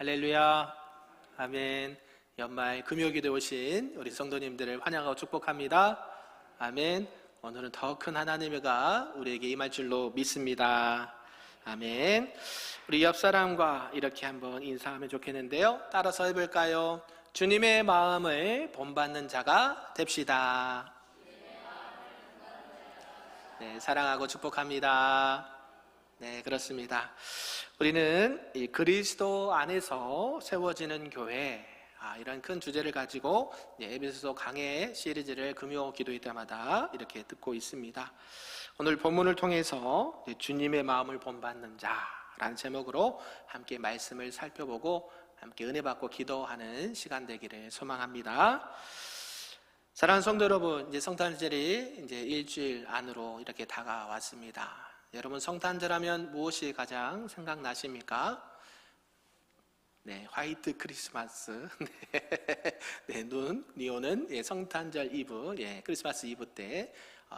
할렐루야. 아멘. 연말 금요기도에 오신 우리 성도님들을 환영하고 축복합니다. 아멘. 오늘은 더 큰 하나님의 가 우리에게 임할 줄로 믿습니다. 아멘. 우리 옆 사람과 이렇게 한번 인사하면 좋겠는데요. 따라서 해볼까요? 주님의 마음을 본받는 자가 됩시다. 네, 사랑하고 축복합니다. 네, 그렇습니다. 우리는 이 그리스도 안에서 세워지는 교회, 이런 큰 주제를 가지고 에베소서 강해 시리즈를 금요 기도회 때마다 이렇게 듣고 있습니다. 오늘 본문을 통해서 주님의 마음을 본받는 자라는 제목으로 함께 말씀을 살펴보고 함께 은혜 받고 기도하는 시간 되기를 소망합니다. 사랑하는 성도 여러분, 이제 성탄절이 이제 일주일 안으로 이렇게 다가왔습니다. 여러분, 성탄절 하면 무엇이 가장 생각나십니까? 네, 화이트 크리스마스. 네, 눈이 오는 성탄절 이브, 크리스마스 이브 때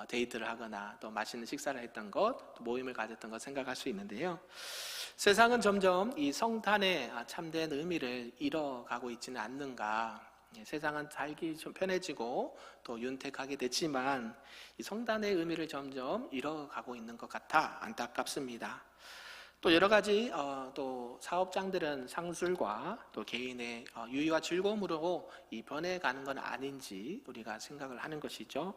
데이트를 하거나 또 맛있는 식사를 했던 것, 또 모임을 가졌던 것 생각할 수 있는데요. 세상은 점점 이 성탄의 참된 의미를 잃어가고 있지는 않는가? 세상은 살기 좀 편해지고 또 윤택하게 됐지만 이 성탄의 의미를 점점 잃어가고 있는 것 같아 안타깝습니다. 또 여러 가지 또 사업장들은 상술과 또 개인의 유의와 즐거움으로 이 변해가는 건 아닌지 우리가 생각을 하는 것이죠.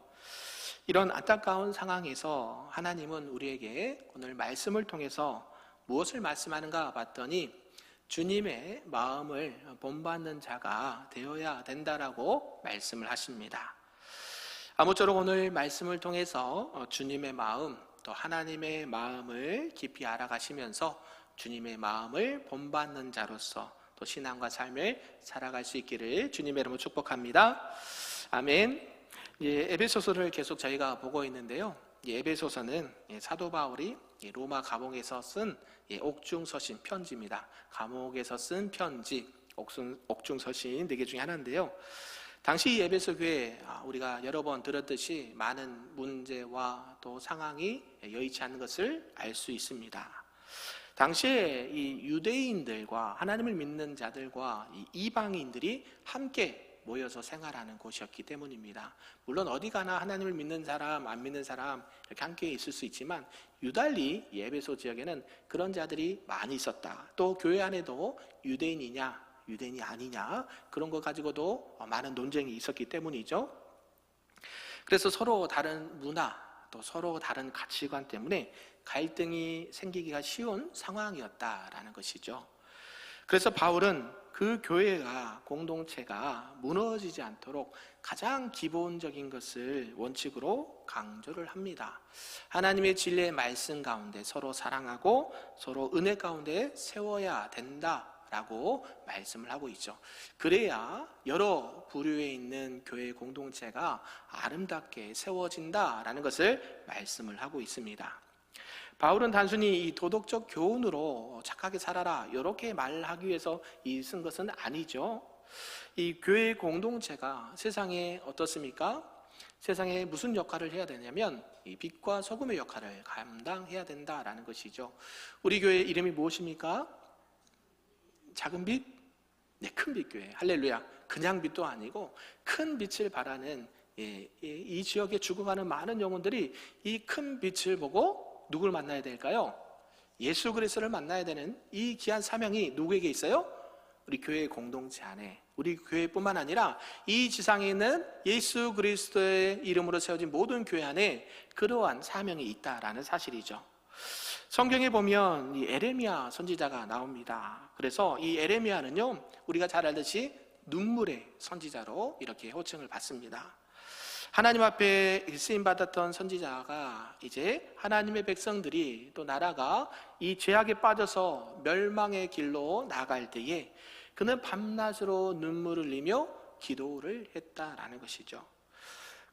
이런 안타까운 상황에서 하나님은 우리에게 오늘 말씀을 통해서 무엇을 말씀하는가 봤더니 주님의 마음을 본받는 자가 되어야 된다라고 말씀을 하십니다. 아무쪼록 오늘 말씀을 통해서 주님의 마음, 또 하나님의 마음을 깊이 알아가시면서 주님의 마음을 본받는 자로서 또 신앙과 삶을 살아갈 수 있기를 주님의 이름으로 축복합니다. 아멘. 에베소서를 계속 저희가 보고 있는데요. 에베소서는 사도 바울이 로마 감옥에서 쓴 옥중서신 편지입니다. 감옥에서 쓴 편지, 옥중서신 4개 중에 하나인데요. 당시 에베소 교회, 우리가 여러 번 들었듯이 많은 문제와 또 상황이 여의치 않는 것을 알 수 있습니다. 당시에 이 유대인들과 하나님을 믿는 자들과 이 이방인들이 함께 모여서 생활하는 곳이었기 때문입니다. 물론 어디 가나 하나님을 믿는 사람, 안 믿는 사람 이렇게 함께 있을 수 있지만 유달리 에베소 지역에는 그런 자들이 많이 있었다. 또 교회 안에도 유대인이냐 유대인이 아니냐 그런 것 가지고도 많은 논쟁이 있었기 때문이죠. 그래서 서로 다른 문화 또 서로 다른 가치관 때문에 갈등이 생기기가 쉬운 상황이었다라는 것이죠. 그래서 바울은 그 교회가 공동체가 무너지지 않도록 가장 기본적인 것을 원칙으로 강조를 합니다. 하나님의 진리의 말씀 가운데 서로 사랑하고 서로 은혜 가운데 세워야 된다라고 말씀을 하고 있죠. 그래야 여러 부류에 있는 교회 공동체가 아름답게 세워진다라는 것을 말씀을 하고 있습니다. 바울은 단순히 이 도덕적 교훈으로 착하게 살아라 이렇게 말하기 위해서 쓴 것은 아니죠. 이 교회 공동체가 세상에 어떻습니까? 세상에 무슨 역할을 해야 되냐면 이 빛과 소금의 역할을 감당해야 된다라는 것이죠. 우리 교회 이름이 무엇입니까? 작은 빛? 네, 큰 빛 교회. 할렐루야. 그냥 빛도 아니고 큰 빛을 바라는 이 지역에 죽어가는 많은 영혼들이 이 큰 빛을 보고 누굴 만나야 될까요? 예수 그리스도를 만나야 되는 이 귀한 사명이 누구에게 있어요? 우리 교회 공동체 안에, 우리 교회뿐만 아니라 이 지상에 있는 예수 그리스도의 이름으로 세워진 모든 교회 안에 그러한 사명이 있다라는 사실이죠. 성경에 보면 이 에레미야 선지자가 나옵니다. 그래서 이 에레미야는요, 우리가 잘 알듯이 눈물의 선지자로 이렇게 호칭을 받습니다. 하나님 앞에 쓰임받았던 선지자가 이제 하나님의 백성들이 또 나라가 이 죄악에 빠져서 멸망의 길로 나갈 때에 그는 밤낮으로 눈물을 흘리며 기도를 했다라는 것이죠.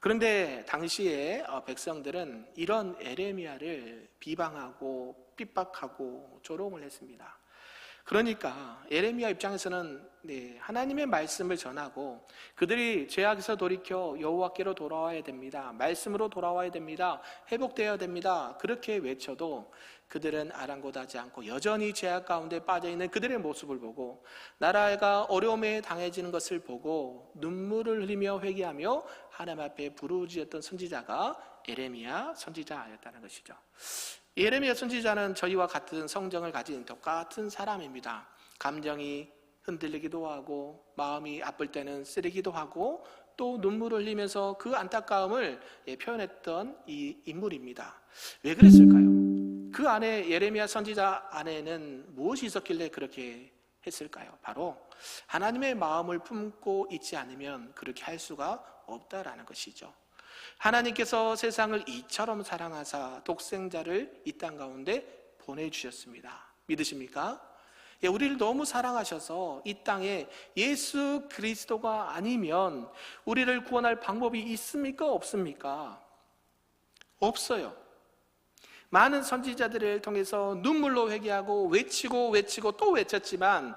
그런데 당시에 백성들은 이런 에레미야를 비방하고 핍박하고 조롱을 했습니다. 그러니까 예레미야 입장에서는 하나님의 말씀을 전하고 그들이 죄악에서 돌이켜 여호와께로 돌아와야 됩니다. 말씀으로 돌아와야 됩니다. 회복되어야 됩니다. 그렇게 외쳐도 그들은 아랑곳하지 않고 여전히 죄악 가운데 빠져있는 그들의 모습을 보고 나라가 어려움에 당해지는 것을 보고 눈물을 흘리며 회개하며 하나님 앞에 부르짖었던 선지자가 예레미야 선지자였다는 것이죠. 예레미야 선지자는 저희와 같은 성정을 가진 똑같은 사람입니다. 감정이 흔들리기도 하고 마음이 아플 때는 쓰리기도 하고 또 눈물을 흘리면서 그 안타까움을 표현했던 이 인물입니다. 왜 그랬을까요? 그 안에 예레미야 선지자 안에는 무엇이 있었길래 그렇게 했을까요? 바로 하나님의 마음을 품고 있지 않으면 그렇게 할 수가 없다라는 것이죠. 하나님께서 세상을 이처럼 사랑하사 독생자를 이 땅 가운데 보내주셨습니다. 믿으십니까? 우리를 너무 사랑하셔서 이 땅에 예수 그리스도가 아니면 우리를 구원할 방법이 있습니까? 없습니까? 없어요. 많은 선지자들을 통해서 눈물로 회개하고 외치고 또 외쳤지만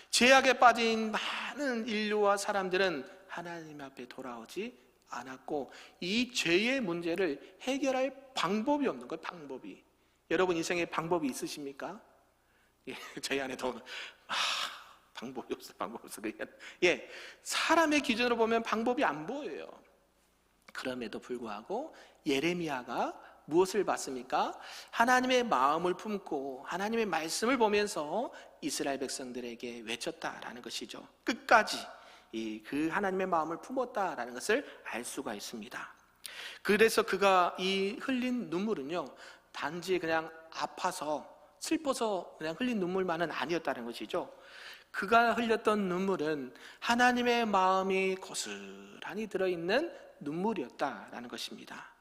죄악에 빠진 많은 인류와 사람들은 하나님 앞에 돌아오지 않았고 이 죄의 문제를 해결할 방법이 없는 거예요. 방법이. 여러분 인생에 방법이 있으십니까? 저희 안에도 방법이 없어. 사람의 기준으로 보면 방법이 안 보여요. 그럼에도 불구하고 예레미야가 무엇을 봤습니까? 하나님의 마음을 품고 하나님의 말씀을 보면서 이스라엘 백성들에게 외쳤다라는 것이죠. 끝까지 그 하나님의 마음을 품었다라는 것을 알 수가 있습니다. 그래서 그가 이 흘린 눈물은요, 단지 그냥 아파서 슬퍼서 그냥 흘린 눈물만은 아니었다는 것이죠. 그가 흘렸던 눈물은 하나님의 마음이 고스란히 들어있는 눈물이었다라는 것입니다.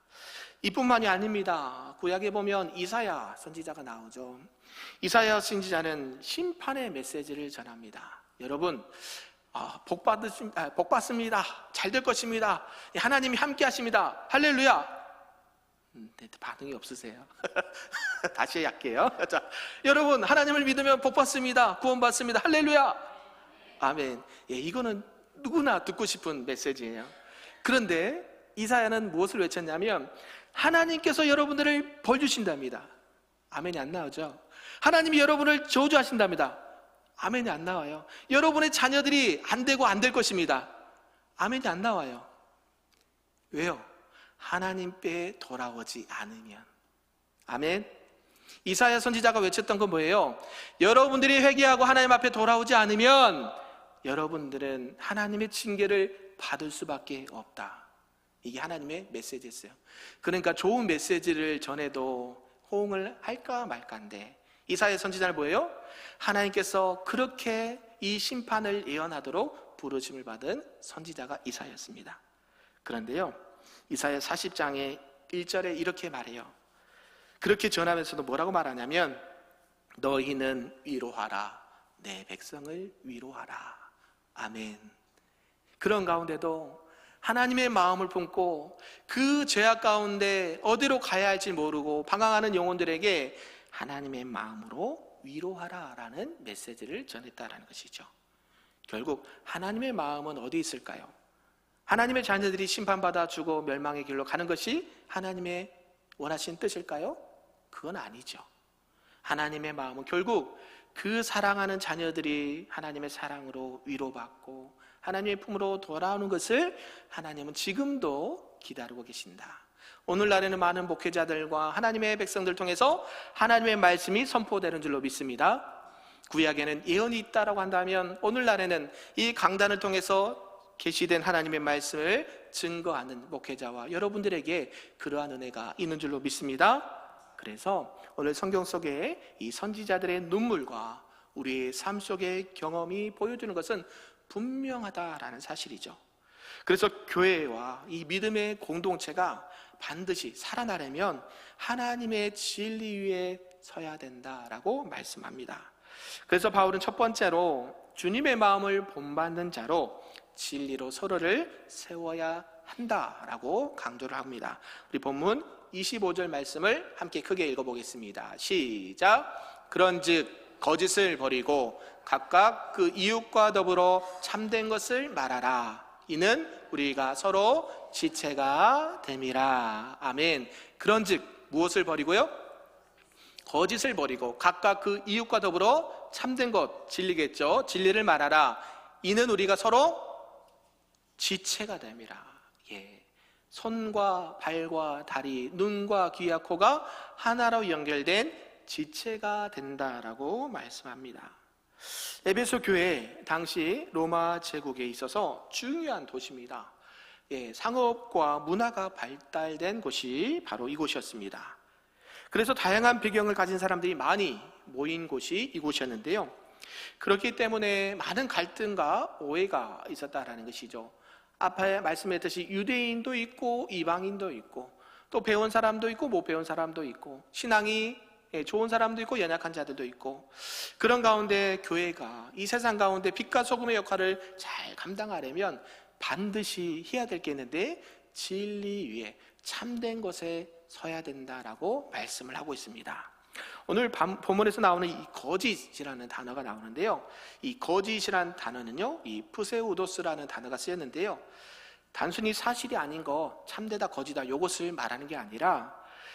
이뿐만이 아닙니다. 구약에 보면 이사야 선지자가 나오죠. 이사야 선지자는 심판의 메시지를 전합니다. 여러분, 복 받습니다. 잘 될 것입니다. 하나님이 함께 하십니다. 할렐루야. 반응이 없으세요? 다시 할게요. 자, 여러분, 하나님을 믿으면 복 받습니다. 구원 받습니다. 할렐루야. 아멘. 이거는 누구나 듣고 싶은 메시지예요. 그런데 이사야는 무엇을 외쳤냐면 하나님께서 여러분들을 벌 주신답니다. 아멘이 안 나오죠? 하나님이 여러분을 저주하신답니다. 아멘이 안 나와요. 여러분의 자녀들이 안 되고 안 될 것입니다. 아멘이 안 나와요. 왜요? 하나님께 돌아오지 않으면. 아멘. 이사야 선지자가 외쳤던 건 뭐예요? 여러분들이 회개하고 하나님 앞에 돌아오지 않으면 여러분들은 하나님의 징계를 받을 수밖에 없다. 이게 하나님의 메시지였어요. 그러니까 좋은 메시지를 전해도 호응을 할까 말까인데 이사야 선지자는 뭐예요? 하나님께서 그렇게 이 심판을 예언하도록 부르심을 받은 선지자가 이사야였습니다. 그런데요, 이사야 40장의 1절에 이렇게 말해요. 그렇게 전하면서도 뭐라고 말하냐면 너희는 위로하라, 내 백성을 위로하라. 아멘. 그런 가운데도 하나님의 마음을 품고 그 죄악 가운데 어디로 가야 할지 모르고 방황하는 영혼들에게 하나님의 마음으로 위로하라라는 메시지를 전했다라는 것이죠. 결국 하나님의 마음은 어디 있을까요? 하나님의 자녀들이 심판받아 죽어 멸망의 길로 가는 것이 하나님의 원하신 뜻일까요? 그건 아니죠. 하나님의 마음은 결국 그 사랑하는 자녀들이 하나님의 사랑으로 위로받고 하나님의 품으로 돌아오는 것을 하나님은 지금도 기다리고 계신다. 오늘날에는 많은 목회자들과 하나님의 백성들 통해서 하나님의 말씀이 선포되는 줄로 믿습니다. 구약에는 예언이 있다라고 한다면 오늘날에는 이 강단을 통해서 계시된 하나님의 말씀을 증거하는 목회자와 여러분들에게 그러한 은혜가 있는 줄로 믿습니다. 그래서 오늘 성경 속에 이 선지자들의 눈물과 우리의 삶 속의 경험이 보여주는 것은 분명하다라는 사실이죠. 그래서 교회와 이 믿음의 공동체가 반드시 살아나려면 하나님의 진리 위에 서야 된다라고 말씀합니다. 그래서 바울은 첫 번째로 주님의 마음을 본받는 자로 진리로 서로를 세워야 한다라고 강조를 합니다. 우리 본문 25절 말씀을 함께 크게 읽어보겠습니다. 시작. 그런즉 거짓을 버리고 각각 그 이웃과 더불어 참된 것을 말하라. 이는 우리가 서로 지체가 됨이라. 아멘. 그런즉 무엇을 버리고요? 거짓을 버리고 각각 그 이웃과 더불어 참된 것, 진리겠죠. 진리를 말하라. 이는 우리가 서로 지체가 됨이라. 예. 손과 발과 다리, 눈과 귀와 코가 하나로 연결된 지체가 된다라고 말씀합니다. 에베소 교회 당시 로마 제국에 있어서 중요한 도시입니다. 예, 상업과 문화가 발달된 곳이 바로 이곳이었습니다. 그래서 다양한 배경을 가진 사람들이 많이 모인 곳이 이곳이었는데요. 그렇기 때문에 많은 갈등과 오해가 있었다라는 것이죠. 앞에 말씀했듯이 유대인도 있고 이방인도 있고 또 배운 사람도 있고 못 배운 사람도 있고 신앙이 좋은 사람도 있고 연약한 자들도 있고 그런 가운데 교회가 이 세상 가운데 빛과 소금의 역할을 잘 감당하려면 반드시 해야 될 게 있는데 진리 위에 참된 것에 서야 된다라고 말씀을 하고 있습니다. 오늘 본문에서 나오는 이 거짓이라는 단어가 나오는데요. 이 거짓이라는 단어는요, 이 푸세우도스라는 단어가 쓰였는데요. 단순히 사실이 아닌 거, 참되다 거짓이다 이것을 말하는 게 아니라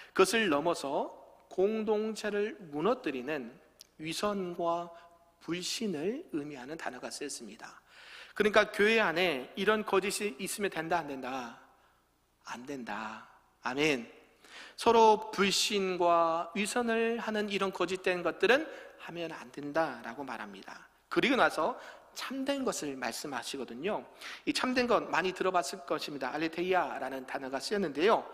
그것을 넘어서 공동체를 무너뜨리는 위선과 불신을 의미하는 단어가 쓰였습니다. 그러니까 교회 안에 이런 거짓이 있으면 된다 안 된다? 안 된다. 아멘. 서로 불신과 위선을 하는 이런 거짓된 것들은 하면 안 된다라고 말합니다. 그리고 나서 참된 것을 말씀하시거든요. 이 참된 것 많이 들어봤을 것입니다. 알레테이아라는 단어가 쓰였는데요.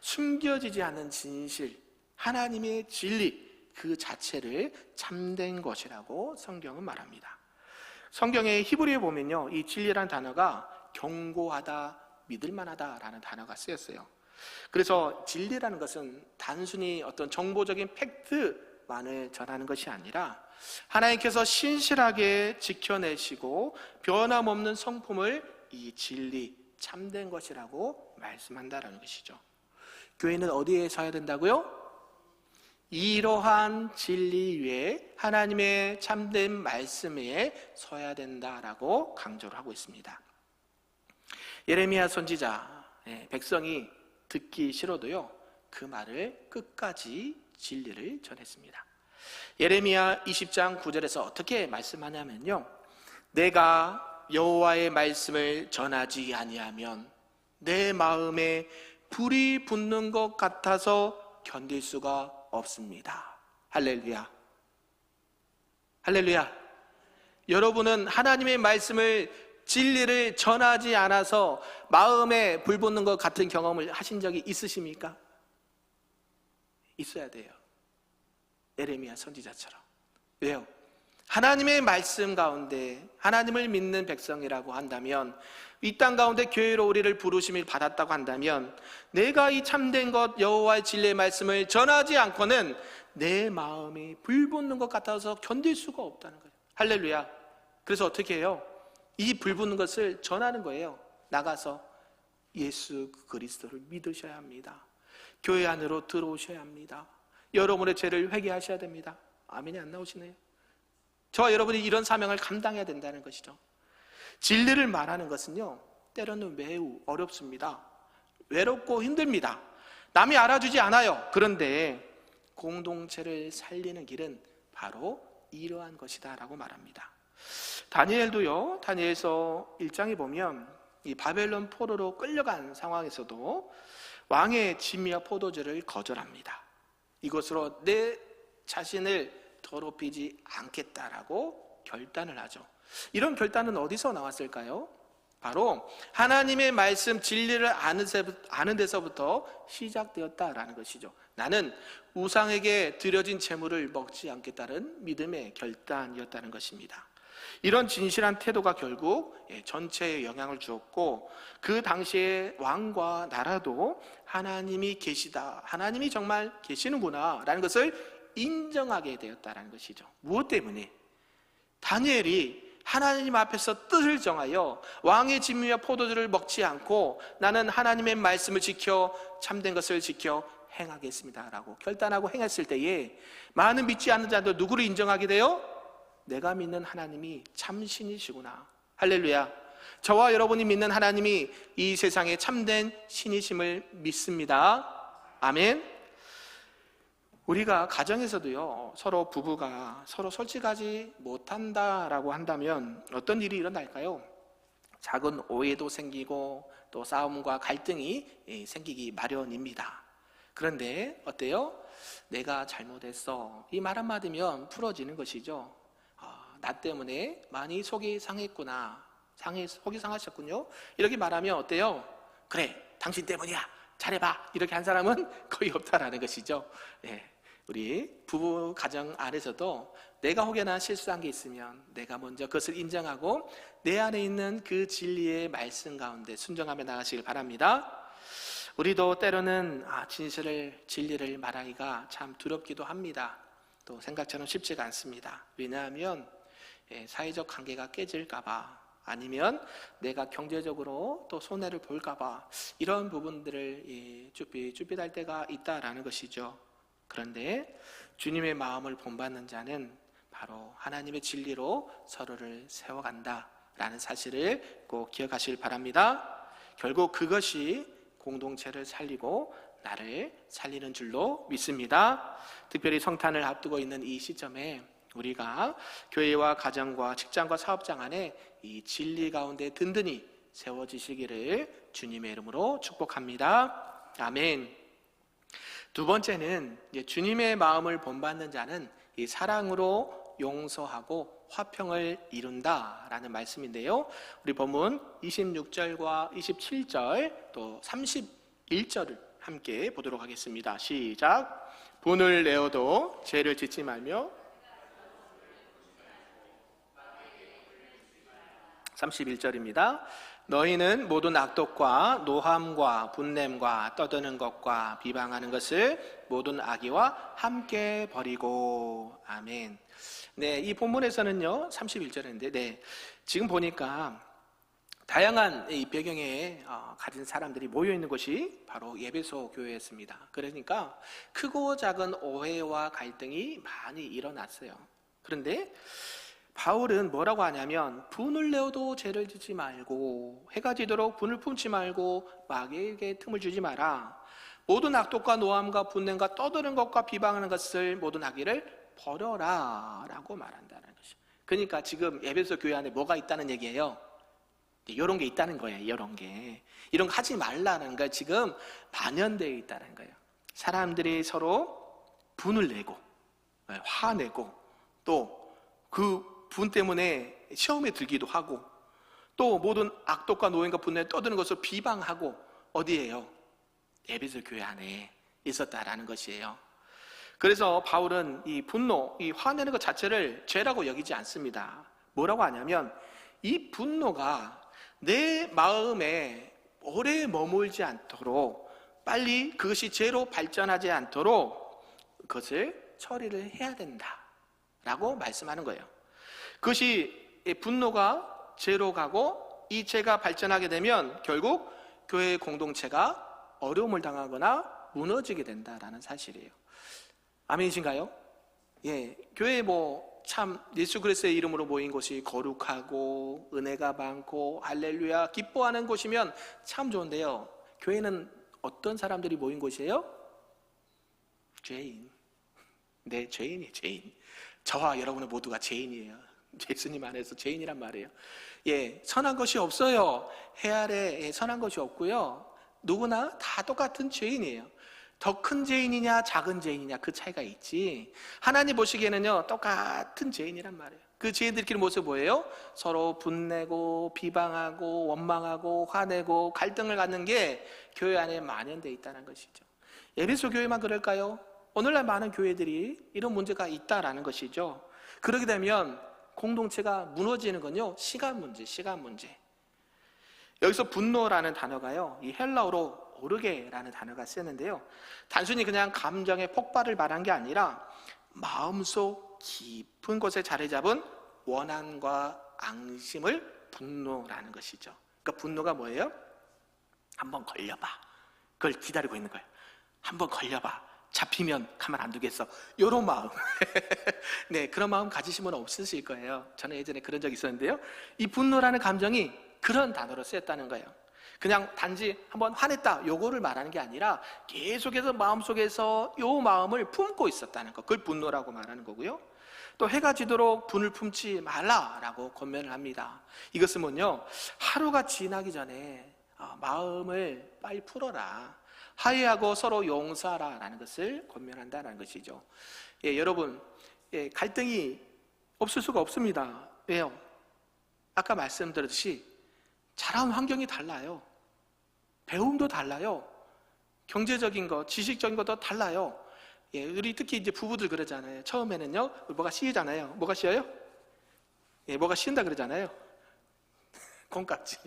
숨겨지지 않은 진실, 하나님의 진리 그 자체를 참된 것이라고 성경은 말합니다. 성경의 히브리어에 보면요, 이 진리라는 단어가 견고하다, 믿을만하다라는 단어가 쓰였어요. 그래서 진리라는 것은 단순히 어떤 정보적인 팩트만을 전하는 것이 아니라 하나님께서 신실하게 지켜내시고 변함없는 성품을 이 진리, 참된 것이라고 말씀한다라는 것이죠. 교회는 어디에 서야 된다고요? 이러한 진리 위에 하나님의 참된 말씀 위에 서야 된다라고 강조를 하고 있습니다. 예레미야 선지자, 백성이 듣기 싫어도요 그 말을 끝까지 진리를 전했습니다. 예레미야 20장 9절에서 어떻게 말씀하냐면요, 내가 여호와의 말씀을 전하지 아니하면 내 마음에 불이 붙는 것 같아서 견딜 수가 없습니다. 할렐루야. 할렐루야. 여러분은 하나님의 말씀을 진리를 전하지 않아서 마음에 불 붙는 것 같은 경험을 하신 적이 있으십니까? 있어야 돼요. 예레미야 선지자처럼. 왜요? 하나님의 말씀 가운데 하나님을 믿는 백성이라고 한다면, 이 땅 가운데 교회로 우리를 부르심을 받았다고 한다면, 내가 이 참된 것 여호와의 진리의 말씀을 전하지 않고는 내 마음이 불 붙는 것 같아서 견딜 수가 없다는 거예요. 할렐루야. 그래서 어떻게 해요? 이 불 붙는 것을 전하는 거예요. 나가서 예수 그리스도를 믿으셔야 합니다. 교회 안으로 들어오셔야 합니다. 여러분의 죄를 회개하셔야 됩니다. 아멘이 안 나오시네요. 저와 여러분이 이런 사명을 감당해야 된다는 것이죠. 진리를 말하는 것은요, 때로는 매우 어렵습니다. 외롭고 힘듭니다. 남이 알아주지 않아요. 그런데 공동체를 살리는 길은 바로 이러한 것이다 라고 말합니다. 다니엘도요, 다니엘서 1장에 보면 이 바벨론 포로로 끌려간 상황에서도 왕의 진미와 포도주를 거절합니다. 이것으로 내 자신을 더럽히지 않겠다라고 결단을 하죠. 이런 결단은 어디서 나왔을까요? 바로 하나님의 말씀 진리를 아는 데서부터 시작되었다라는 것이죠. 나는 우상에게 드려진 제물을 먹지 않겠다는 믿음의 결단이었다는 것입니다. 이런 진실한 태도가 결국 전체에 영향을 주었고, 그 당시에 왕과 나라도 하나님이 계시다, 하나님이 정말 계시는구나 라는 것을 인정하게 되었다는 것이죠. 무엇 때문에? 다니엘이 하나님 앞에서 뜻을 정하여 왕의 진미와 포도주를 먹지 않고 나는 하나님의 말씀을 지켜 참된 것을 지켜 행하겠습니다라고 결단하고 행했을 때에 많은 믿지 않는 자들 누구를 인정하게 돼요? 내가 믿는 하나님이 참신이시구나. 할렐루야. 저와 여러분이 믿는 하나님이 이 세상에 참된 신이심을 믿습니다. 아멘. 우리가 가정에서도요, 서로 부부가 서로 솔직하지 못한다라고 한다면 어떤 일이 일어날까요? 작은 오해도 생기고 또 싸움과 갈등이 생기기 마련입니다. 그런데 어때요? 내가 잘못했어, 이 말 한마디면 풀어지는 것이죠. 나 때문에 많이 속이 상했구나, 속이 상하셨군요, 이렇게 말하면 어때요? 그래, 당신 때문이야, 잘해봐, 이렇게 한 사람은 거의 없다라는 것이죠. 우리 부부 가정 안에서도 내가 혹여나 실수한 게 있으면 내가 먼저 그것을 인정하고 내 안에 있는 그 진리의 말씀 가운데 순종하며 나가시길 바랍니다. 우리도 때로는 진리를 말하기가 참 두렵기도 합니다. 또 생각처럼 쉽지가 않습니다. 왜냐하면 사회적 관계가 깨질까봐, 아니면 내가 경제적으로 또 손해를 볼까봐 이런 부분들을 쭈삣할 때가 있다라는 것이죠. 그런데 주님의 마음을 본받는 자는 바로 하나님의 진리로 서로를 세워간다라는 사실을 꼭 기억하시길 바랍니다. 결국 그것이 공동체를 살리고 나를 살리는 줄로 믿습니다. 특별히 성탄을 앞두고 있는 이 시점에 우리가 교회와 가정과 직장과 사업장 안에 이 진리 가운데 든든히 세워지시기를 주님의 이름으로 축복합니다. 아멘. 두 번째는 주님의 마음을 본받는 자는 이 사랑으로 용서하고 화평을 이룬다라는 말씀인데요. 우리 본문 26절과 27절 또 31절을 함께 보도록 하겠습니다. 시작. 분을 내어도 죄를 짓지 말며 31절입니다. 너희는 모든 악독과 노함과 분냄과 떠드는 것과 비방하는 것을 모든 악의와 함께 버리고. 아멘. 네, 이 본문에서는요 31절인데 지금 보니까 다양한 이 배경에 가진 사람들이 모여있는 곳이 바로 에베소 교회였습니다. 그러니까 크고 작은 오해와 갈등이 많이 일어났어요. 그런데 바울은 뭐라고 하냐면 분을 내어도 죄를 짓지 말고 해가 지도록 분을 품지 말고 마귀에게 틈을 주지 마라. 모든 악독과 노함과 분냄과 떠드는 것과 비방하는 것을 모든 악의를 버려라 라고 말한다는 것이죠. 그러니까 지금 에베소 교회 안에 뭐가 있다는 얘기예요? 이런 게 있다는 거예요. 이런 거 하지 말라는 거 지금 만연되어 있다는 거예요. 사람들이 서로 분을 내고 화내고 또 그 분 때문에 시험에 들기도 하고 또 모든 악독과 노행과 분냄에 떠드는 것을 비방하고 어디에요? 에베소 교회 안에 있었다라는 것이에요. 그래서 바울은 이 분노, 이 화내는 것 자체를 죄라고 여기지 않습니다. 뭐라고 하냐면 이 분노가 내 마음에 오래 머물지 않도록, 빨리 그것이 죄로 발전하지 않도록 그것을 처리를 해야 된다라고 말씀하는 거예요. 그것이 분노가 죄로 가고 이 죄가 발전하게 되면 결국 교회 공동체가 어려움을 당하거나 무너지게 된다라는 사실이에요. 아멘이신가요? 교회에 참 예수 그리스도의 이름으로 모인 곳이 거룩하고 은혜가 많고 할렐루야 기뻐하는 곳이면 참 좋은데요, 교회는 어떤 사람들이 모인 곳이에요? 죄인. 네, 죄인이에요. 죄인. 저와 여러분은 모두가 죄인이에요. 예수님 안에서 죄인이란 말이에요. 선한 것이 없어요. 해 아래 선한 것이 없고요, 누구나 다 똑같은 죄인이에요. 더 큰 죄인이냐 작은 죄인이냐 그 차이가 있지, 하나님 보시기에는요 똑같은 죄인이란 말이에요. 그 죄인들끼리 모습이 뭐예요? 서로 분내고 비방하고 원망하고 화내고 갈등을 갖는 게 교회 안에 만연되어 있다는 것이죠. 에베소 교회만 그럴까요? 오늘날 많은 교회들이 이런 문제가 있다라는 것이죠. 그렇게 되면 공동체가 무너지는 건요 시간 문제. 여기서 분노라는 단어가요 이 헬라어로 오르게라는 단어가 쓰였는데요, 단순히 그냥 감정의 폭발을 말한 게 아니라 마음속 깊은 곳에 자리 잡은 원한과 앙심을 분노라는 것이죠. 그러니까 분노가 뭐예요? 한번 걸려봐, 그걸 기다리고 있는 거예요. 한번 걸려봐. 잡히면 가만 안 두겠어. 이런 마음. 네, 그런 마음 가지신 분은 없으실 거예요. 저는 예전에 그런 적이 있었는데요. 이 분노라는 감정이 그런 단어로 쓰였다는 거예요. 그냥 단지 한번 화냈다 요거를 말하는 게 아니라 계속해서 마음속에서 요 마음을 품고 있었다는 거, 그걸 분노라고 말하는 거고요. 또 해가 지도록 분을 품지 말라라고 권면을 합니다. 이것은 뭐냐, 하루가 지나기 전에 마음을 빨리 풀어라, 화해하고 서로 용서하라라는 것을 권면한다는 것이죠. 예, 여러분, 갈등이 없을 수가 없습니다. 왜요? 아까 말씀드렸듯이 자라온 환경이 달라요. 배움도 달라요. 경제적인 것, 지식적인 것도 달라요. 예, 우리 특히 이제 부부들 그러잖아요. 처음에는요, 뭐가 씌이잖아요. 뭐가 씌어요? 예, 뭐가 씌인다 그러잖아요. 콩깍지.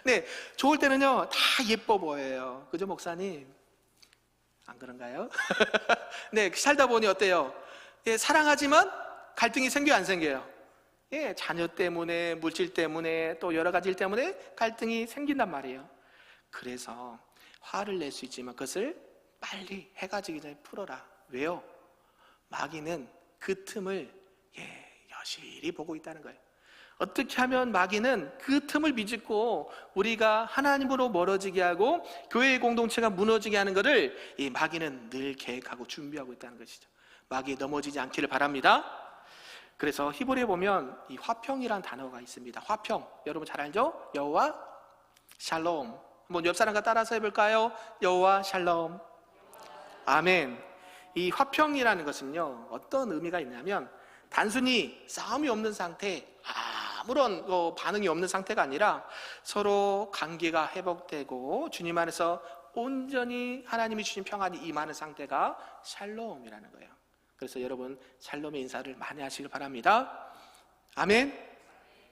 네, 좋을 때는요, 다 예뻐 보여요. 그죠, 목사님? 안 그런가요? 네, 살다 보니 어때요? 예, 사랑하지만 갈등이 생겨요, 안 생겨요? 예, 자녀 때문에, 물질 때문에, 또 여러 가지 일 때문에 갈등이 생긴단 말이에요. 그래서 화를 낼 수 있지만 그것을 빨리 해가 지기 전에 풀어라. 왜요? 마귀는 그 틈을 여실히 보고 있다는 거예요. 어떻게 하면 마귀는 그 틈을 비집고 우리가 하나님으로 멀어지게 하고 교회의 공동체가 무너지게 하는 것을 이 마귀는 늘 계획하고 준비하고 있다는 것이죠. 마귀에 넘어지지 않기를 바랍니다. 그래서 히브리에 보면 이 화평이라는 단어가 있습니다. 화평, 여러분 잘 알죠? 여호와 샬롬. 한번 옆 사람과 따라서 해볼까요? 여호와 샬롬. 아멘. 이 화평이라는 것은요, 어떤 의미가 있냐면 단순히 싸움이 없는 상태, 아무런 반응이 없는 상태가 아니라 서로 관계가 회복되고 주님 안에서 온전히 하나님이 주신 평안이 임하는 상태가 샬롬이라는 거예요. 그래서 여러분 샬롬의 인사를 많이 하시길 바랍니다. 아멘.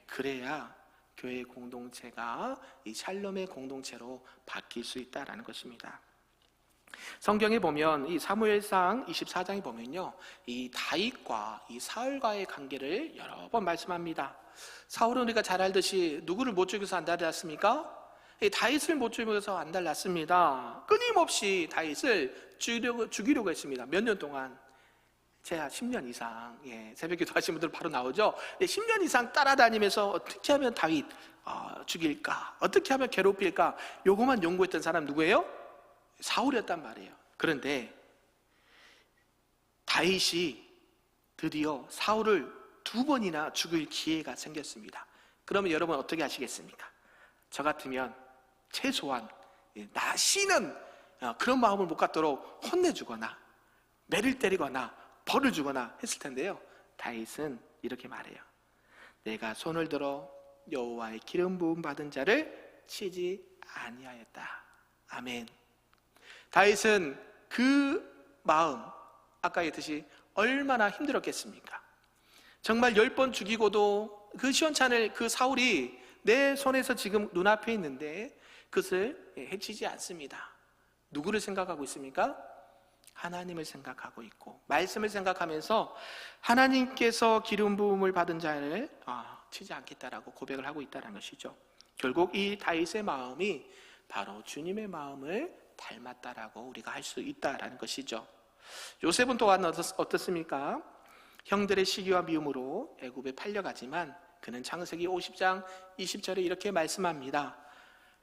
그래야 교회 공동체가 이 샬롬의 공동체로 바뀔 수 있다는 것입니다. 성경에 보면 이 사무엘상 24장에 보면요, 이 다윗과 이 사울과의 관계를 여러 번 말씀합니다. 사울은 우리가 잘 알듯이 누구를 못 죽여서 안달났습니까? 다윗을 못 죽여서 안달났습니다. 끊임없이 다윗을 죽이려고 했습니다. 몇 년 동안? 제가 10년 이상, 새벽기도 하신 분들 바로 나오죠. 10년 이상 따라다니면서 어떻게 하면 다윗 죽일까, 어떻게 하면 괴롭힐까, 요거만 연구했던 사람 누구예요? 사울이었단 말이에요. 그런데 다윗이 드디어 사울을 2번이나 죽일 기회가 생겼습니다. 그러면 여러분 어떻게 하시겠습니까? 저 같으면 최소한 다시는 그런 마음을 못 갖도록 혼내주거나 매를 때리거나 벌을 주거나 했을 텐데요, 다윗은 이렇게 말해요. 내가 손을 들어 여호와의 기름 부음 받은 자를 치지 아니하였다. 아멘. 다윗은 그 마음, 아까 했듯이 얼마나 힘들었겠습니까? 정말 10번 죽이고도 그 시원찮을 그 사울이 내 손에서 지금 눈앞에 있는데 그것을 해치지 않습니다. 누구를 생각하고 있습니까? 하나님을 생각하고 있고 말씀을 생각하면서 하나님께서 기름 부음을 받은 자를 치지 않겠다라고 고백을 하고 있다는 것이죠. 결국 이 다윗의 마음이 바로 주님의 마음을 닮았다라고 우리가 할 수 있다라는 것이죠. 요셉은 또한 어떻습니까? 형들의 시기와 미움으로 애굽에 팔려가지만 그는 창세기 50장 20절에 이렇게 말씀합니다.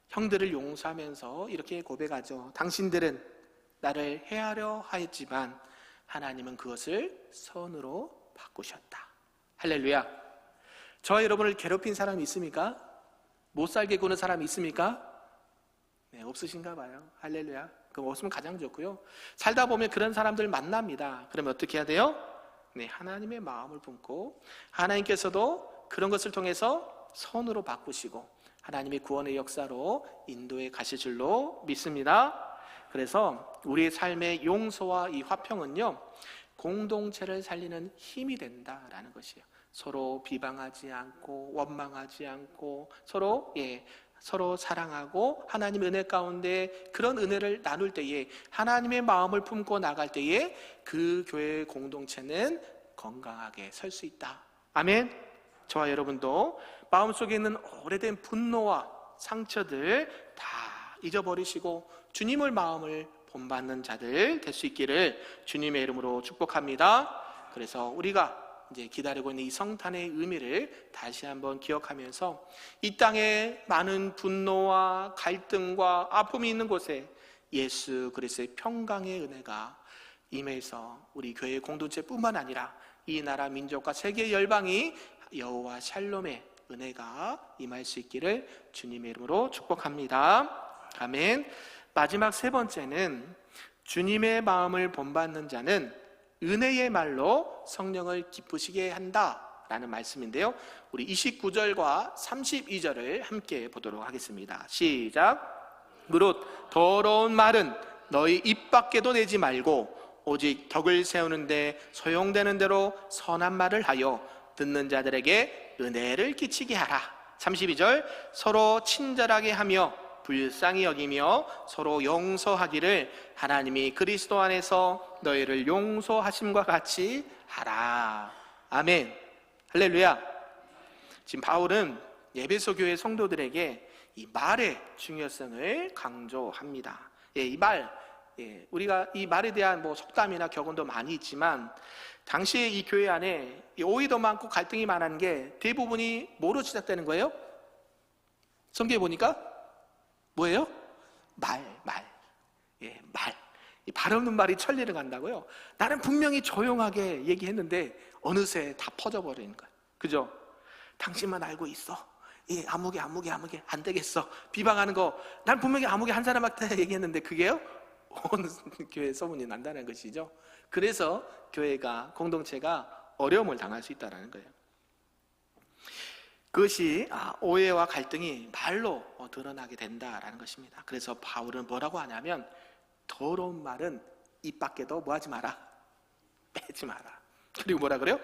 형들을 용서하면서 이렇게 고백하죠. 당신들은 나를 해하려 하였지만 하나님은 그것을 선으로 바꾸셨다. 할렐루야. 저와 여러분을 괴롭힌 사람이 있습니까? 못 살게 구는 사람이 있습니까? 네, 없으신가 봐요. 할렐루야. 그럼 없으면 가장 좋고요. 살다 보면 그런 사람들 만납니다. 그러면 어떻게 해야 돼요? 네, 하나님의 마음을 품고 하나님께서도 그런 것을 통해서 선으로 바꾸시고 하나님의 구원의 역사로 인도에 가실 줄로 믿습니다. 그래서 우리의 삶의 용서와 이 화평은요, 공동체를 살리는 힘이 된다라는 것이에요. 서로 비방하지 않고 원망하지 않고 서로 사랑하고 하나님의 은혜 가운데 그런 은혜를 나눌 때에 하나님의 마음을 품고 나갈 때에 그 교회의 공동체는 건강하게 설 수 있다. 아멘. 저와 여러분도 마음속에 있는 오래된 분노와 상처들 다 잊어버리시고 주님의 마음을 본받는 자들 될 수 있기를 주님의 이름으로 축복합니다. 그래서 우리가 이제 기다리고 있는 이 성탄의 의미를 다시 한번 기억하면서 이 땅에 많은 분노와 갈등과 아픔이 있는 곳에 예수 그리스도의 평강의 은혜가 임해서 우리 교회 공동체뿐만 아니라 이 나라 민족과 세계 열방이 여호와 샬롬의 은혜가 임할 수 있기를 주님의 이름으로 축복합니다. 아멘. 마지막 세 번째는 주님의 마음을 본받는 자는 은혜의 말로 성령을 기쁘시게 한다라는 말씀인데요, 우리 29절과 32절을 함께 보도록 하겠습니다. 시작. 무릇 더러운 말은 너희 입 밖에도 내지 말고 오직 덕을 세우는데 소용되는 대로 선한 말을 하여 듣는 자들에게 은혜를 끼치게 하라. 32절. 서로 친절하게 하며 불쌍히 여기며 서로 용서하기를 하나님이 그리스도 안에서 너희를 용서하심과 같이 하라. 아멘. 할렐루야. 지금 바울은 에베소 교회 성도들에게 이 말의 중요성을 강조합니다. 이 말, 우리가 이 말에 대한 속담이나 격언도 많이 있지만 당시에 이 교회 안에 오해도 많고 갈등이 많은 게 대부분이 뭐로 시작되는 거예요? 성경에 보니까 뭐예요? 말. 말. 이 발없는 말이 천리를 간다고요. 나는 분명히 조용하게 얘기했는데 어느새 다 퍼져버리는 거예요. 그죠? 당신만 알고 있어. 아무개 안 되겠어. 비방하는 거, 난 분명히 아무개 한 사람한테 얘기했는데 그게요? 온 교회 소문이 난다는 것이죠. 그래서 교회가, 공동체가 어려움을 당할 수 있다는 거예요. 그것이 오해와 갈등이 말로 드러나게 된다라는 것입니다. 그래서 바울은 뭐라고 하냐면 더러운 말은 입 밖에도 뭐하지 마라, 빼지 마라. 그리고 뭐라 그래요?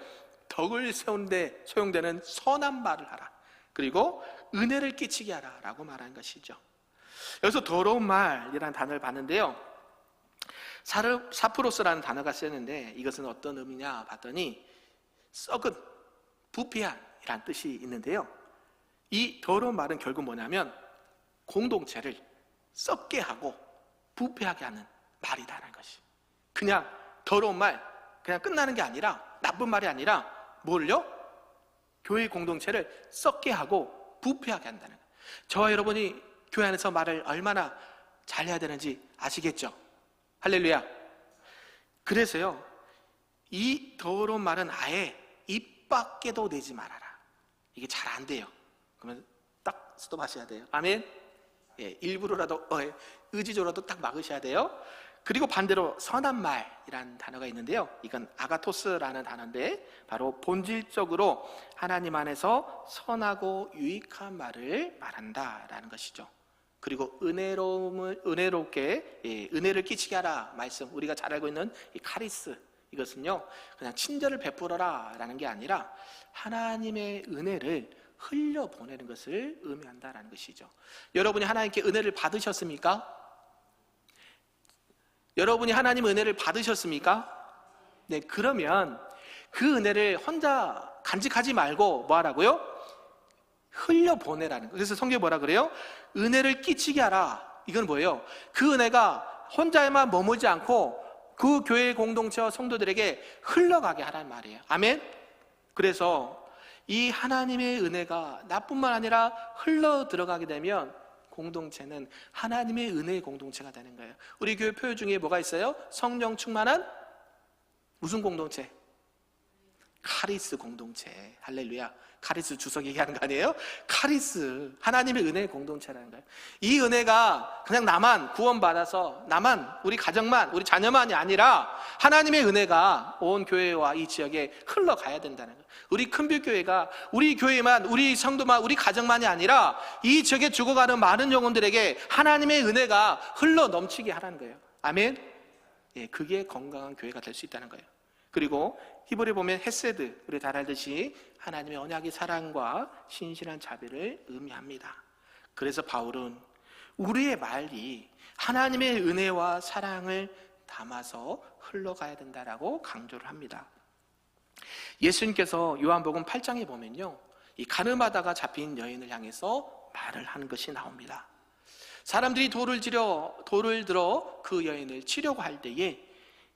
덕을 세우는데 소용되는 선한 말을 하라. 그리고 은혜를 끼치게 하라 라고 말하는 것이죠. 여기서 더러운 말이라는 단어를 봤는데요, 사프로스라는 단어가 쓰였는데 이것은 어떤 의미냐 봤더니 썩은, 부패한 이란 뜻이 있는데요, 이 더러운 말은 결국 뭐냐면 공동체를 썩게 하고 부패하게 하는 말이다라는 것이. 그냥 더러운 말, 그냥 끝나는 게 아니라, 나쁜 말이 아니라 뭘요? 교회 공동체를 썩게 하고 부패하게 한다는 거예요. 저와 여러분이 교회 안에서 말을 얼마나 잘해야 되는지 아시겠죠? 할렐루야. 그래서요, 이 더러운 말은 아예 입 밖에도 내지 말아라. 이게 잘 안 돼요. 그러면 딱 스톱하셔야 돼요. 아멘. 일부러라도 의지적으로라도 딱 막으셔야 돼요. 그리고 반대로 선한 말이라는 단어가 있는데요, 이건 아가토스라는 단어인데 바로 본질적으로 하나님 안에서 선하고 유익한 말을 말한다라는 것이죠. 그리고 은혜롭게 은혜를 끼치게 하라 말씀, 우리가 잘 알고 있는 이 카리스, 이것은요 그냥 친절을 베풀어라 라는 게 아니라 하나님의 은혜를 흘려보내는 것을 의미한다라는 것이죠. 여러분이 하나님께 은혜를 받으셨습니까? 여러분이 하나님의 은혜를 받으셨습니까? 네, 그러면 그 은혜를 혼자 간직하지 말고 뭐 하라고요? 흘려보내라는 거예요. 그래서 성경에 뭐라 그래요? 은혜를 끼치게 하라. 이건 뭐예요? 그 은혜가 혼자에만 머물지 않고 그 교회 공동체와 성도들에게 흘러가게 하라는 말이에요. 아멘? 그래서 이 하나님의 은혜가 나뿐만 아니라 흘러 들어가게 되면 공동체는 하나님의 은혜의 공동체가 되는 거예요. 우리 교회 표현 중에 뭐가 있어요? 성령 충만한 무슨 공동체? 카리스 공동체. 할렐루야. 카리스 주석 얘기하는 거 아니에요? 카리스, 하나님의 은혜의 공동체라는 거예요. 이 은혜가 그냥 나만 구원받아서 나만, 우리 가정만, 우리 자녀만이 아니라 하나님의 은혜가 온 교회와 이 지역에 흘러가야 된다는 거예요. 우리 큰빛교회가 우리 교회만, 우리 성도만, 우리 가정만이 아니라 이 지역에 죽어가는 많은 영혼들에게 하나님의 은혜가 흘러 넘치게 하라는 거예요. 아멘? 그게 건강한 교회가 될 수 있다는 거예요. 그리고 히브리에 보면 헤세드, 우리 잘 알듯이 하나님의 언약의 사랑과 신실한 자비를 의미합니다. 그래서 바울은 우리의 말이 하나님의 은혜와 사랑을 담아서 흘러가야 된다라고 강조를 합니다. 예수님께서 요한복음 8장에 보면요, 이 가늠하다가 잡힌 여인을 향해서 말을 하는 것이 나옵니다. 사람들이 돌을 들어 그 여인을 치려고 할 때에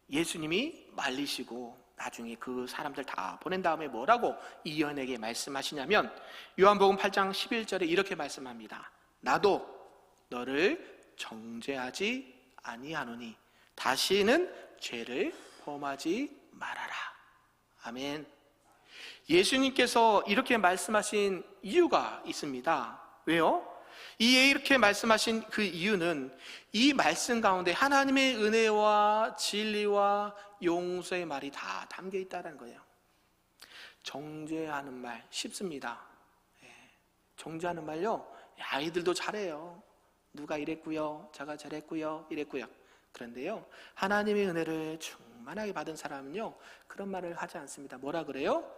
예수님이 말리시고 나중에 그 사람들 다 보낸 다음에 뭐라고 이 여인에게 말씀하시냐면 요한복음 8장 11절에 이렇게 말씀합니다. 나도 너를 정죄하지 아니하노니 다시는 죄를 범하지 말아라. 아멘. 예수님께서 이렇게 말씀하신 이유가 있습니다. 왜요? 이렇게 말씀하신 그 이유는 이 말씀 가운데 하나님의 은혜와 진리와 용서의 말이 다 담겨 있다는 거예요. 정죄하는 말 쉽습니다. 정죄하는 말요, 아이들도 잘해요. 누가 이랬고요, 제가 저랬고요, 이랬고요. 그런데요, 하나님의 은혜를 충만하게 받은 사람은요 그런 말을 하지 않습니다. 뭐라 그래요?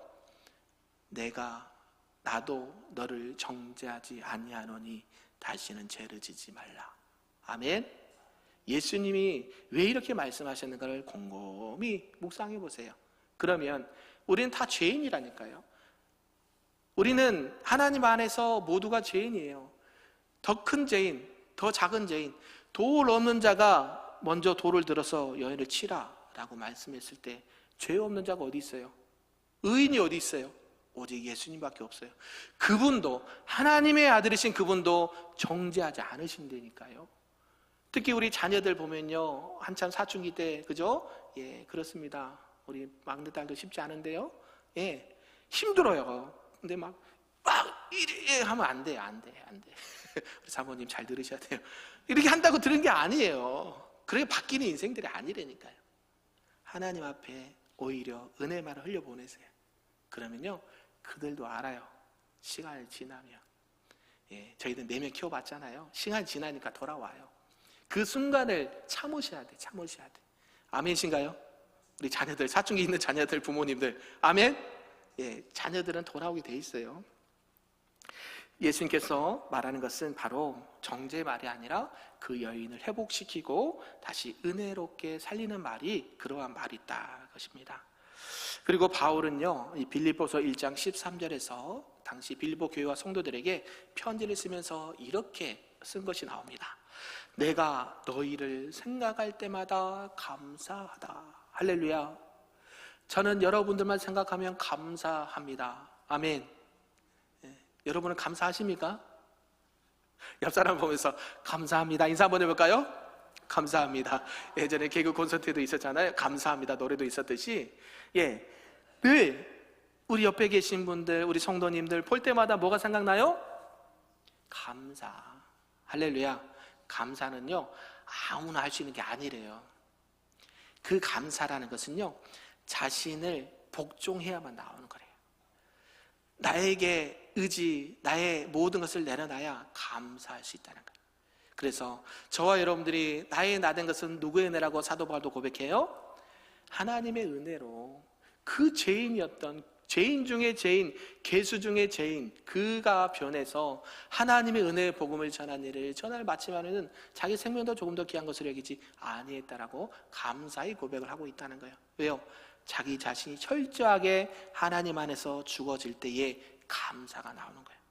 나도 너를 정죄하지 아니하노니 다시는 죄를 지지 말라. 아멘. 예수님이 왜 이렇게 말씀하셨는가를 곰곰이 묵상해 보세요. 그러면 우리는 다 죄인이라니까요. 우리는 하나님 안에서 모두가 죄인이에요. 더 큰 죄인, 더 작은 죄인, 돌 없는 자가 먼저 돌을 들어서 여인을 치라 라고 말씀했을 때 죄 없는 자가 어디 있어요? 의인이 어디 있어요? 오직 예수님밖에 없어요. 그분도, 하나님의 아들이신 그분도 정죄하지 않으신다니까요. 특히 우리 자녀들 보면요, 한참 사춘기 때, 그죠? 예, 그렇습니다. 우리 막내딸도 쉽지 않은데요. 예, 힘들어요. 근데 막 이래 하면 안 돼. 우리 사모님 잘 들으셔야 돼요. 이렇게 한다고 들은 게 아니에요. 그렇게 바뀌는 인생들이 아니라니까요. 하나님 앞에 오히려 은혜의 말을 흘려보내세요. 그러면요, 그들도 알아요. 시간이 지나면. 예, 저희들 4명 키워봤잖아요. 시간이 지나니까 돌아와요. 그 순간을 참으셔야 돼. 아멘이신가요? 우리 자녀들, 사춘기 있는 자녀들, 부모님들, 아멘? 예, 자녀들은 돌아오게 돼 있어요. 예수님께서 말하는 것은 바로 정죄의 말이 아니라 그 여인을 회복시키고 다시 은혜롭게 살리는 말이 그러한 말이 있다 것입니다. 그리고 바울은요, 이 빌립보서 1장 13절에서 당시 빌립보 교회와 성도들에게 편지를 쓰면서 이렇게 쓴 것이 나옵니다. 내가 너희를 생각할 때마다 감사하다. 할렐루야. 저는 여러분들만 생각하면 감사합니다. 아멘. 여러분은 감사하십니까? 옆 사람 보면서 감사합니다 인사 한번 해볼까요? 감사합니다. 예전에 개그 콘서트도 있었잖아요. 감사합니다 노래도 있었듯이, 예, 늘 우리 옆에 계신 분들, 우리 성도님들 볼 때마다 뭐가 생각나요? 감사. 할렐루야. 감사는요 아무나 할 수 있는 게 아니래요. 그 감사라는 것은요 자신을 복종해야만 나오는 거래요. 나에게 의지, 나의 모든 것을 내려놔야 감사할 수 있다는 거예요. 그래서 저와 여러분들이 나의 나된 것은 누구의 은혜라고 사도 바울도 고백해요? 하나님의 은혜로 그 죄인이었던, 죄인 중에 죄인, 괴수 중에 죄인, 그가 변해서 하나님의 은혜의 복음을 전한 일을 전할 마침하면은 자기 생명도 조금 더 귀한 것을 여기지 아니했다라고 감사의 고백을 하고 있다는 거예요. 왜요? 자기 자신이 철저하게 하나님 안에서 죽어질 때에 감사가 나오는 거예요.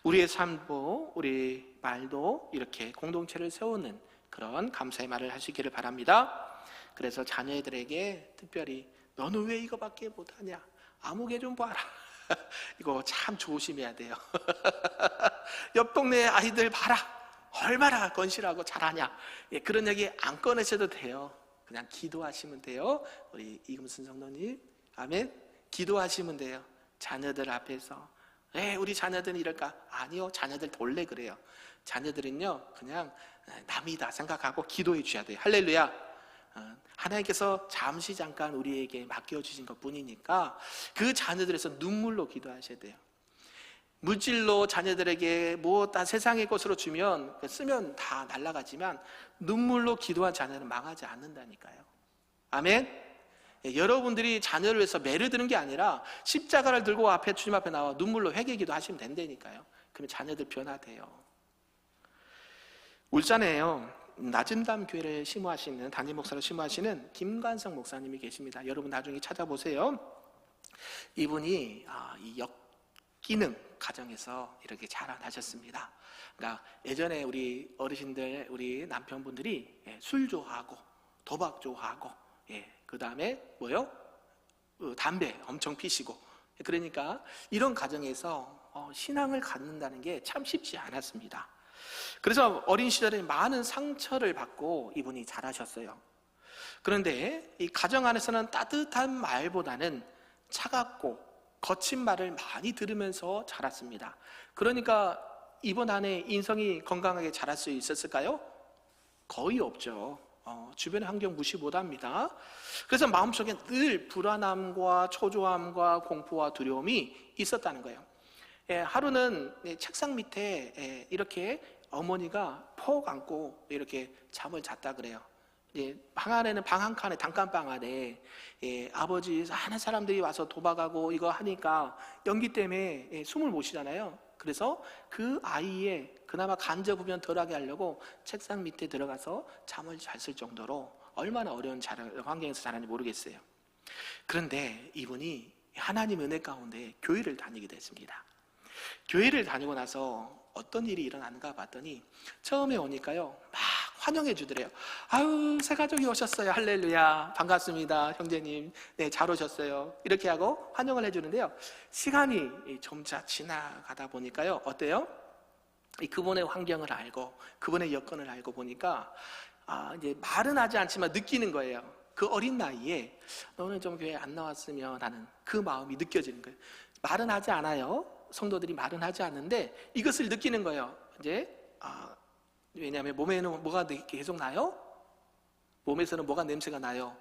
우리의 삶도, 우리 말도 이렇게 공동체를 세우는 그런 감사의 말을 하시기를 바랍니다. 그래서 자녀들에게 특별히 너는 왜 이거밖에 못하냐? 아무개 좀 봐라. 이거 참 조심해야 돼요. 옆 동네 아이들 봐라. 얼마나 건실하고 잘하냐. 예, 그런 얘기 안 꺼내셔도 돼요. 그냥 기도하시면 돼요. 우리 이금순 성도님, 아멘. 기도하시면 돼요. 자녀들 앞에서. 왜 우리 자녀들은 이럴까? 아니요, 자녀들 원래 그래요. 자녀들은요 그냥 남이다 생각하고 기도해 주셔야 돼요. 할렐루야. 하나님께서 잠깐 우리에게 맡겨주신 것 뿐이니까 그 자녀들에서 눈물로 기도하셔야 돼요. 물질로 자녀들에게 다 세상의 것으로 주면 쓰면 다 날아가지만 눈물로 기도한 자녀는 망하지 않는다니까요. 아멘. 여러분들이 자녀를 위해서 매를 드는 게 아니라 십자가를 들고 주님 앞에 나와 눈물로 회개기도 하시면 된다니까요. 그러면 자녀들 변화돼요. 울산에요 낮은담 교회를 심호하시는, 담임 목사로 심호하시는 김관성 목사님이 계십니다. 여러분 나중에 찾아보세요. 이분이 이 역기능, 가정에서 이렇게 자라나셨습니다. 그러니까 예전에 우리 어르신들, 우리 남편분들이 술 좋아하고 도박 좋아하고, 그 다음에 뭐요? 담배 엄청 피시고, 그러니까 이런 가정에서 신앙을 갖는다는 게 참 쉽지 않았습니다. 그래서 어린 시절에 많은 상처를 받고 이분이 자라셨어요. 그런데 이 가정 안에서는 따뜻한 말보다는 차갑고 거친 말을 많이 들으면서 자랐습니다. 그러니까 이분 안에 인성이 건강하게 자랄 수 있었을까요? 거의 없죠. 주변의 환경 무시 못합니다. 그래서 마음속에 늘 불안함과 초조함과 공포와 두려움이 있었다는 거예요. 하루는 책상 밑에 이렇게 어머니가 폭 안고 이렇게 잠을 잤다 그래요. 방 안에는 방 한 칸에 단칸방 안에 아버지 하는 사람들이 와서 도박하고 이거 하니까 연기 때문에 숨을 못 쉬잖아요. 그래서 그 아이의 그나마 간접흡연 덜하게 하려고 책상 밑에 들어가서 잠을 잤을 정도로 얼마나 어려운 환경에서 자랐는지 모르겠어요. 그런데 이분이 하나님 은혜 가운데 교회를 다니게 됐습니다. 교회를 다니고 나서 어떤 일이 일어났는가 봤더니 처음에 오니까요 막 환영해 주더래요. 아유, 새 가족이 오셨어요. 할렐루야, 반갑습니다 형제님, 네, 잘 오셨어요. 이렇게 하고 환영을 해주는데요, 시간이 점차 지나가다 보니까요 어때요? 그분의 환경을 알고 그분의 여건을 알고 보니까 이제 말은 하지 않지만 느끼는 거예요. 그 어린 나이에 너는 좀 교회 안 나왔으면 하는 그 마음이 느껴지는 거예요. 말은 하지 않아요. 성도들이 말은 하지 않는데 이것을 느끼는 거예요. 이제 왜냐하면 몸에는 뭐가 계속 나요? 몸에서는 뭐가 냄새가 나요?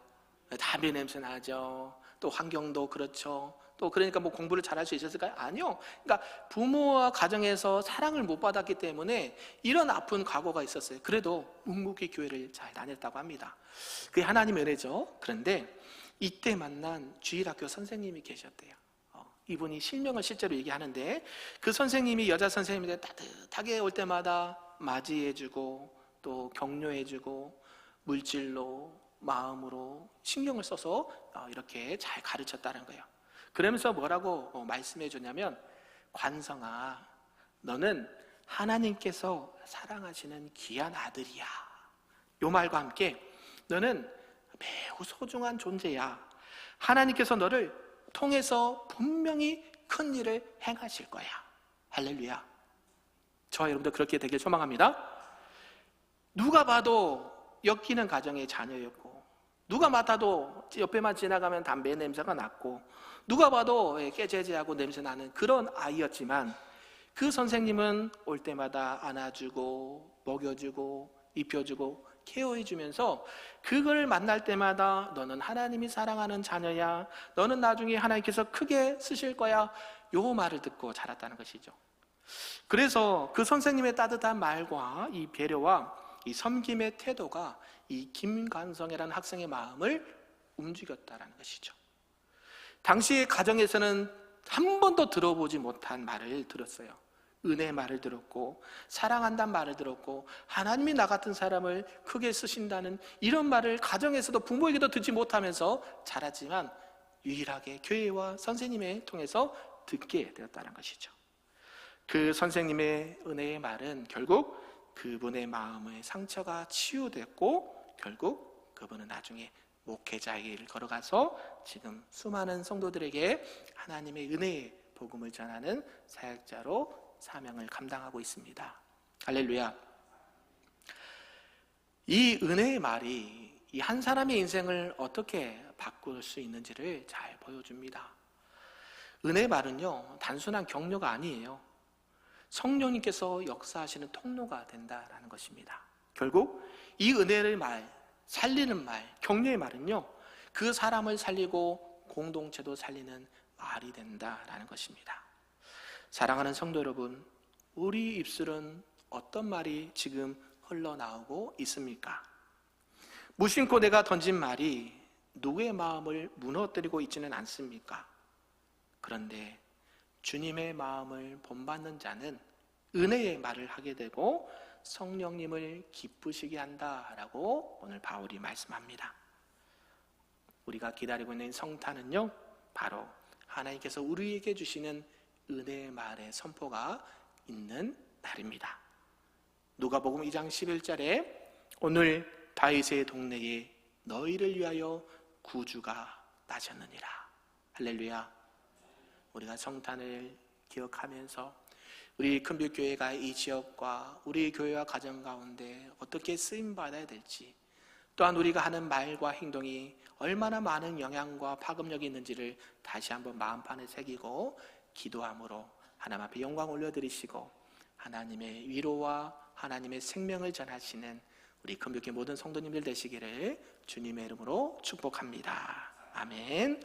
담배 냄새 나죠. 또 환경도 그렇죠. 또 그러니까 뭐 공부를 잘할 수 있었을까요? 아니요. 그러니까 부모와 가정에서 사랑을 못 받았기 때문에 이런 아픈 과거가 있었어요. 그래도 묵묵히 교회를 잘 다녔다고 합니다. 그게 하나님의 은혜죠. 그런데 이때 만난 주일학교 선생님이 계셨대요. 이분이 실명을 실제로 얘기하는데 그 선생님이 여자 선생님인데 따뜻하게 올 때마다 맞이해주고 또 격려해주고 물질로 마음으로 신경을 써서 이렇게 잘 가르쳤다는 거예요. 그러면서 뭐라고 말씀해 줬냐면, 관성아, 너는 하나님께서 사랑하시는 귀한 아들이야. 이 말과 함께 너는 매우 소중한 존재야. 하나님께서 너를 통해서 분명히 큰 일을 행하실 거야. 할렐루야. 저와 여러분도 그렇게 되길 소망합니다. 누가 봐도 엮이는 가정의 자녀였고, 누가 맡아도 옆에만 지나가면 담배 냄새가 났고, 누가 봐도 깨재재하고 냄새 나는 그런 아이였지만, 그 선생님은 올 때마다 안아주고 먹여주고 입혀주고 케어해주면서 그걸 만날 때마다 너는 하나님이 사랑하는 자녀야, 너는 나중에 하나님께서 크게 쓰실 거야, 요 말을 듣고 자랐다는 것이죠. 그래서 그 선생님의 따뜻한 말과 이 배려와 이 섬김의 태도가 이 김관성이라는 학생의 마음을 움직였다는 것이죠. 당시 가정에서는 한 번도 들어보지 못한 말을 들었어요. 은혜의 말을 들었고, 사랑한다는 말을 들었고, 하나님이 나 같은 사람을 크게 쓰신다는 이런 말을 가정에서도 부모에게도 듣지 못하면서 자랐지만 유일하게 교회와 선생님을 통해서 듣게 되었다는 것이죠. 그 선생님의 은혜의 말은 결국 그분의 마음의 상처가 치유됐고, 결국 그분은 나중에 목회자의 길을 걸어가서 지금 수많은 성도들에게 하나님의 은혜의 복음을 전하는 사역자로 사명을 감당하고 있습니다. 할렐루야. 이 은혜의 말이 이 한 사람의 인생을 어떻게 바꿀 수 있는지를 잘 보여줍니다. 은혜의 말은요, 단순한 격려가 아니에요. 성령님께서 역사하시는 통로가 된다라는 것입니다. 결국 이 은혜의 말, 살리는 말, 격려의 말은요, 그 사람을 살리고 공동체도 살리는 말이 된다라는 것입니다. 사랑하는 성도 여러분, 우리 입술은 어떤 말이 지금 흘러나오고 있습니까? 무심코 내가 던진 말이 누구의 마음을 무너뜨리고 있지는 않습니까? 그런데 주님의 마음을 본받는 자는 은혜의 말을 하게 되고 성령님을 기쁘시게 한다라고 오늘 바울이 말씀합니다. 우리가 기다리고 있는 성탄은요, 바로 하나님께서 우리에게 주시는 은혜의 말의 선포가 있는 날입니다. 누가복음 2장 11절에 오늘 다윗의 동네에 너희를 위하여 구주가 나셨느니라. 할렐루야. 우리가 성탄을 기억하면서 우리 큰빛교회가 이 지역과 우리 교회와 가정 가운데 어떻게 쓰임받아야 될지, 또한 우리가 하는 말과 행동이 얼마나 많은 영향과 파급력이 있는지를 다시 한번 마음판에 새기고 기도함으로 하나님 앞에 영광 올려드리시고 하나님의 위로와 하나님의 생명을 전하시는 우리 큰빛교회 모든 성도님들 되시기를 주님의 이름으로 축복합니다. 아멘.